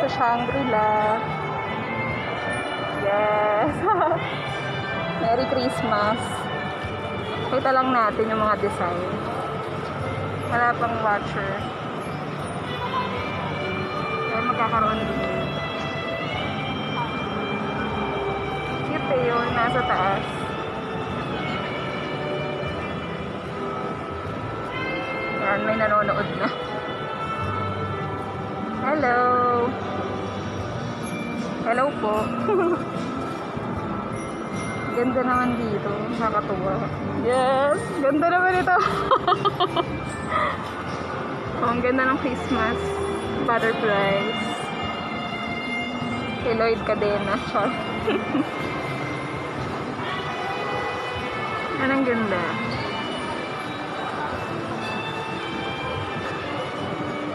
sa Shangri-La. Yes. Merry Christmas. Kita lang natin yung mga design. Wala pang watcher. Kaya magkakaroon din. Cute eh yun, nasa taas. Yan, may nanonood na. Hello. Hello po. Ganda naman dito. Nakakatuwa. Yes! Ganda naman ito. Oh, ang ganda ng Christmas. Butterflies. Kay Lloyd Cadena. Char. Anong ganda.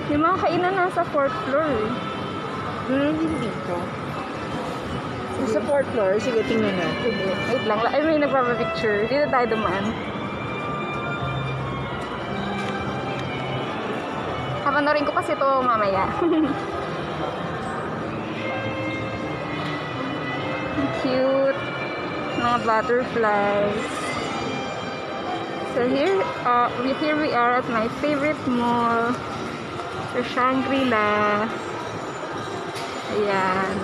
Yung mga kainan nasa 4th floor eh. Hindi dito. Sa 4th floor, sige, tingnan natin. Wait lang. Ay, may nagpapapicture. Dito tayo dumaan. Kapanorin ko kasi ito mamaya. Cute. Mga butterflies. So here we are at my favorite mall. Sa Shangri-La. Ayan.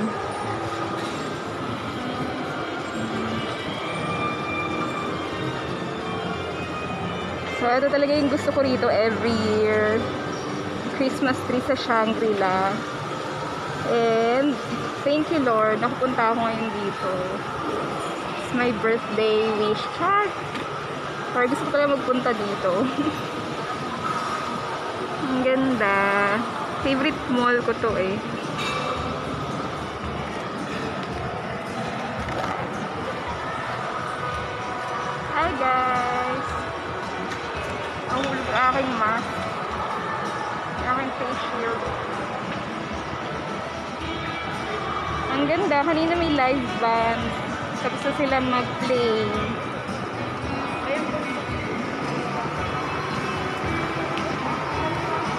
So, ito talaga yung gusto ko rito every year. Christmas tree sa Shangri-La. And, thank you Lord, nakapunta ako ngayon dito. It's my birthday wish. Char! Or gusto ko talaga magpunta dito. Ang ganda. Favorite mall ko to eh. Hi guys! Ang hulog aking mask. Aking face shield. Ang ganda. Kanina may live band. Tapos na sila mag-play.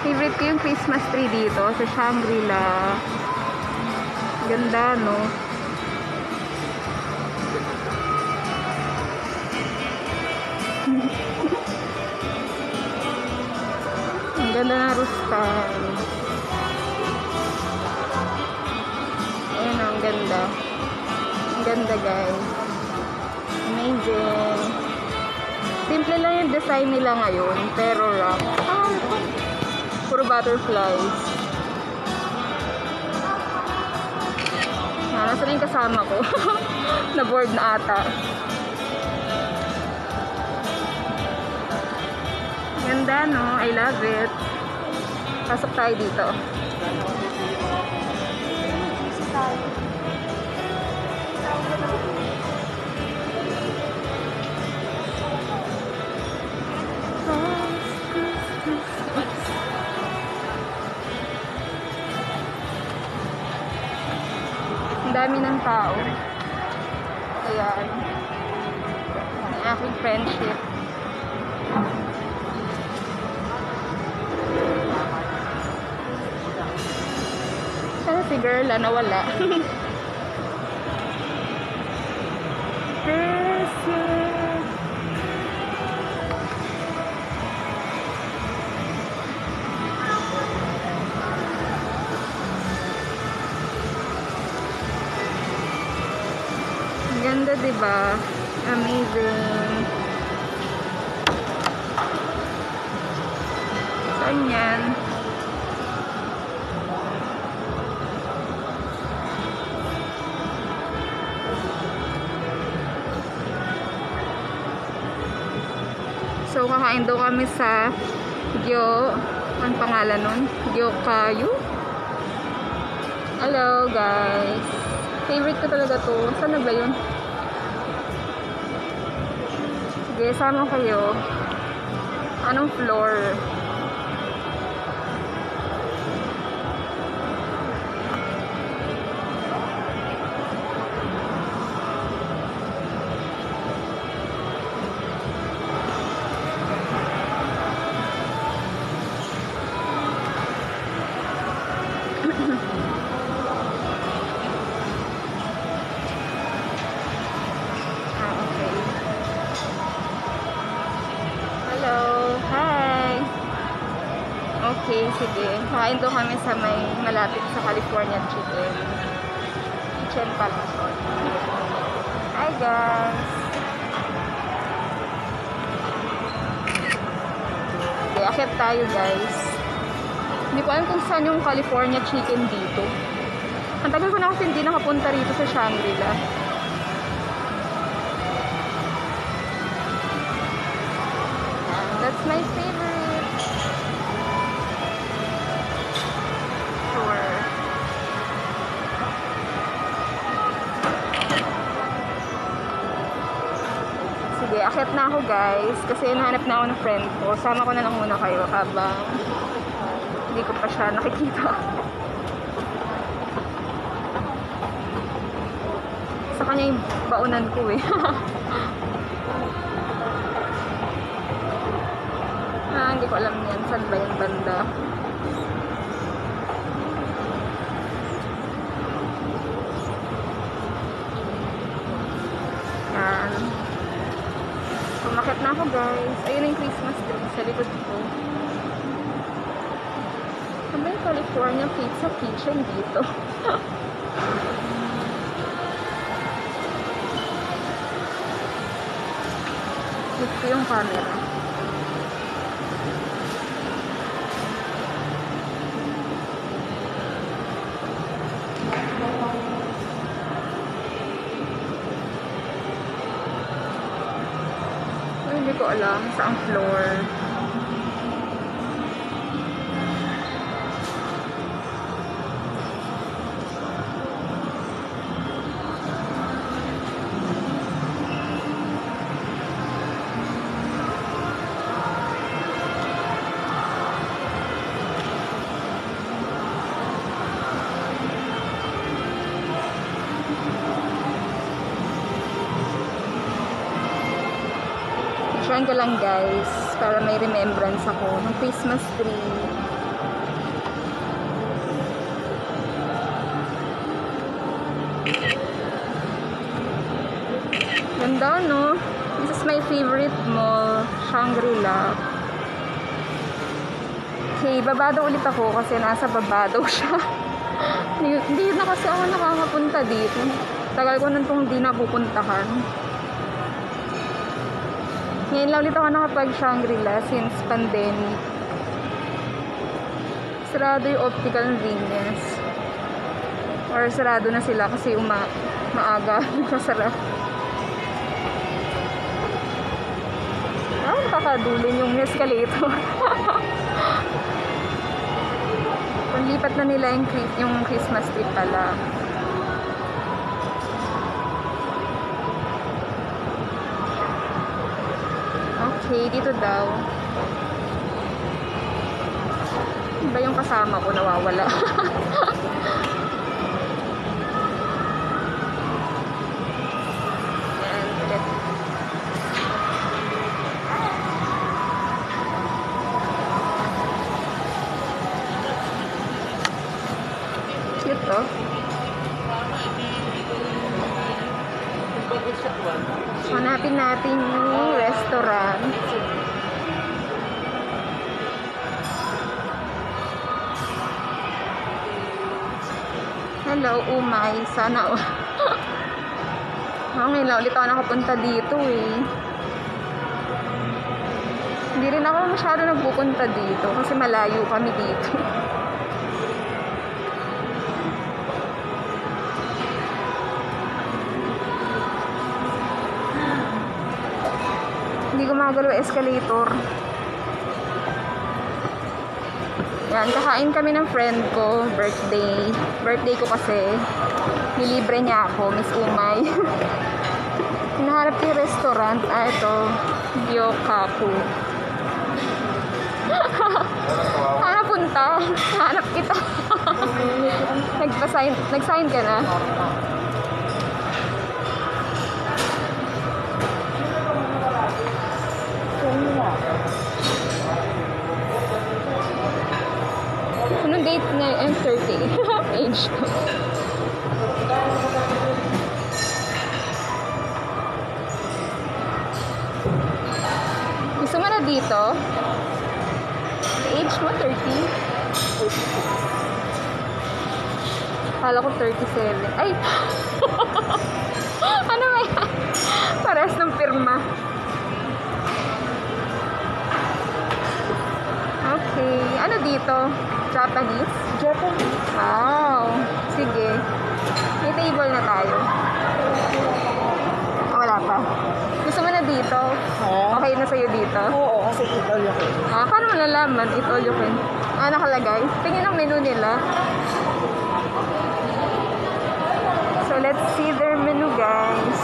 Favorite ko yung Christmas tree dito sa Shangri-La. Ganda, no? Ang ganda ng rustan. Ayan, ang ganda. Ang ganda, guys. Amazing. Simple lang yung design nila ngayon, pero rock. Puro butterflies. Nasa na yung kasama ko. Na-board na ata. Ganda, no? I love it. Pasok tayo dito. Ang dami ng tao. Ayan. Ang aking friendship. Sana si girl nawala. Ganda, diba? Amazing. Saan yan? So, kakain daw kami sa Gyo. Ang pangalan nun? Gyokayu? Hello, guys. Favorite ko talaga to. Saan na ba yun? Sige, sama kayo. Anong floor? Okay, sige. Kain doon kami sa may malapit sa California Chicken. Kitchen pala. Hi guys! Okay, akit tayo guys. Hindi ko alam kung saan yung California Chicken dito. Ang tagal ko na kasi hindi nakapunta rito sa Shangri-La. That's my favorite. Sure. Sige, akit na ako guys. Kasi nahanap na ako ng friend ko. Sama ko na lang muna kayo habang hindi ko pa siya nakikita. Sa kanya yung baunan ko eh. Hindi ko alam yan. Saan ba yung banda? Yan. Pumakit na ako guys. Ayun yung Christmas tree sa likod ko. Ano yung California Pizza Kitchen dito? Ito yung camera. Hindi ko alam saang floor. Try ko lang guys para may remembrance ako ng Christmas tree. Ganda no? This is my favorite mall, Shangri-La. Okay, baba daw ulit ako kasi nasa baba daw siya. Hindi na kasi ako nakakapunta dito. Tagal ko nang itong hindi napupuntahan. Ngayon lang ulit ako nakapag Shangri-La since pandemic. Sarado yung optical convenience. Or sarado na sila kasi maaga kasara. Nakakadulin yung escalator. Panglipat na nila yung Christmas tree pala. Okay, dito daw. Ba yung kasama ko nawawala? Yan, ulit. Cute to. Hanapin natin yung restaurant. Hello, umay. Sana ngayon lang ulit ako nakapunta dito eh. Hindi rin ako masyado nagpupunta dito kasi malayo kami dito. Hindi gumagalaw escalator. Yan, kakain kami ng friend ko, birthday. Birthday ko kasi. Nilibre niya ako, Miss Umay. Hinahanap yung restaurant. Ito, Gyokaku. Hanap punta. Hanap kita. Nag-sign ka na? Anong date na yung 30? Age ko. Gusto mo na dito? Age mo? 30? Kala ko 37. Ay! Ano ba yan? Parehas ng pirma. Okay. Ano dito? Japanese? Japanese. Wow. Sige. May table na tayo. Ah, wala pa. Gusto mo na dito? Ha? Okay na sa'yo dito? Oo, kasi ito yung Ah, paano mo nalaman? Eat all you can. Ah, nakalagay. Tingin ang menu nila. So, let's see their menu, guys.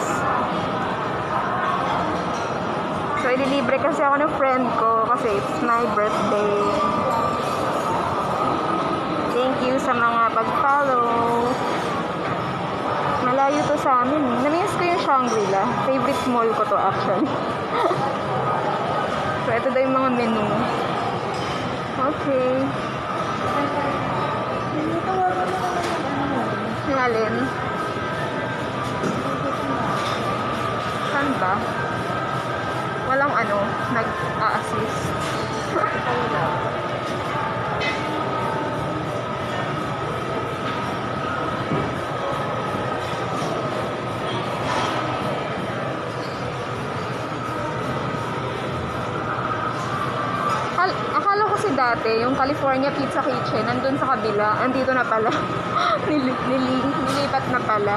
So, ililibre kasi ako ng friend ko kasi it's my birthday. Thank you sa mga pag-follow. Malayo to sa amin. Namiss ko yung Shangri-La. Favorite mall ko to actually. So, ito daw yung mga menu. Okay. Yung alin? Saan ba? Walang ano, nag-a-assist. Akala ko kasi dati, yung California Pizza Kitchen, nandun sa kabila, andito na pala. Nilipat na pala.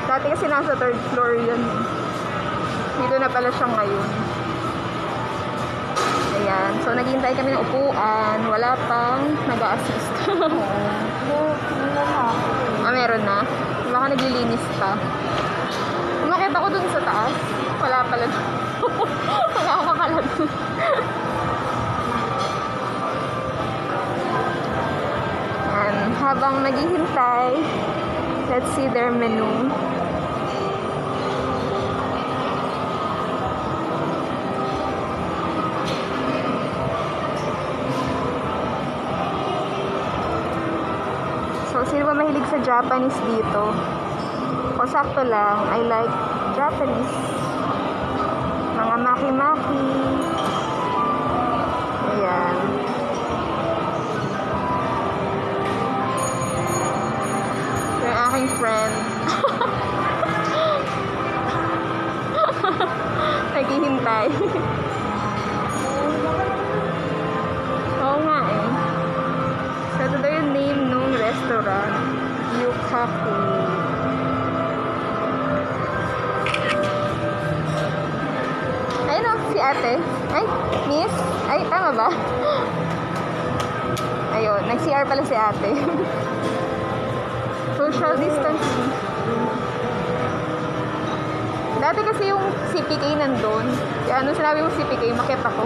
Dati kasi nasa 3rd floor yun. Dito na pala siya ngayon. Ayan. So, naghihintay kami ng upuan. Wala pang nag-a-assist. Ah, meron na? Baka naglilinis pa. Umakit ako dun sa taas. Wala pala. Wala akong makalag. Ayan. Habang naghihintay, let's see their menu. So, sino ba mahilig sa Japanese dito? O sakto lang, I like Japanese. Mga maki-maki. Ayan. Yung aking friend. Naghihintay. Oo nga eh. So, ito daw yung name nung restaurant. Yukaku. Ayun o, si ate. Ay, miss. Ay, tama ba? Ayun, nag-CR pala si ate. Social distancing. Dati kasi yung CPK nandun. Kaya anong sinabi mo CPK, makita ko.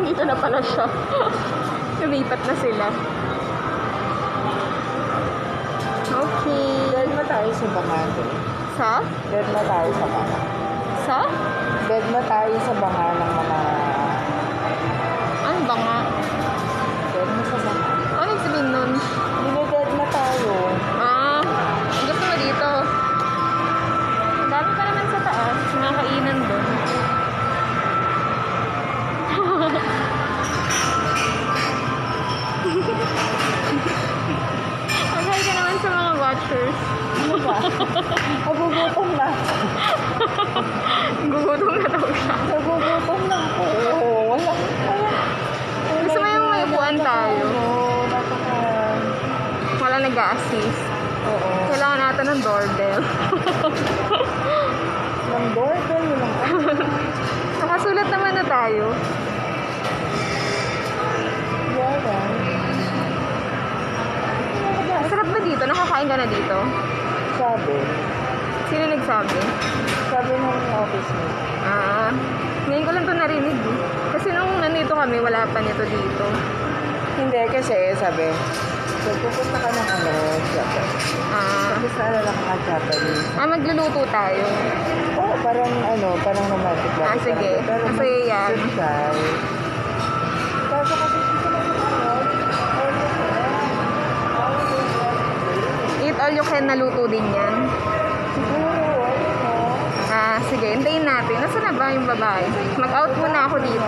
Dito na pala siya. Lumipat na sila. Okay. Dead na tayo sa bangate. Sa? Dead na tayo sa banga. Sa? Dead na tayo sa banga ng mga... Ano ba nga? Dead na sa banga. Ano yung sabihin nun? Dead na tayo. Ah, gusto mo dito? Ang dami pa naman sa taas. Mga kainan doon. Mag-hi ka naman sa mga watchers. Ano ba? Nagugutom na. Gugutom na daw siya. Nagugutom na ako. Wala. Gusto mo yung may upuan tayo? Oo, napaka... Wala nag-a-assist. Oo. Kailangan natin ng doorbell. Ng doorbell, walang Nakasulat naman na tayo. Yara. Sarap ba dito? Nakakain ka na dito? Sabi. Sino nagsabi? Sabi ng office mo. Ah, ngayon ko lang ito narinig eh. Kasi nung nandito kami, wala pa nito dito. Hindi, kasi sabi, so pupunta ka ng Japanese. Ah, Tapos naalala ka ng Japanese. magluluto tayo. Oo, parang romantic ba? Ah, sige. Masaya yan. Social. Kaso kasi dito na Eat all you can na luto din yan. siguro, Ah, sige. Hintayin natin. Nasaan na ba yung babae? Mag-out muna ako dito.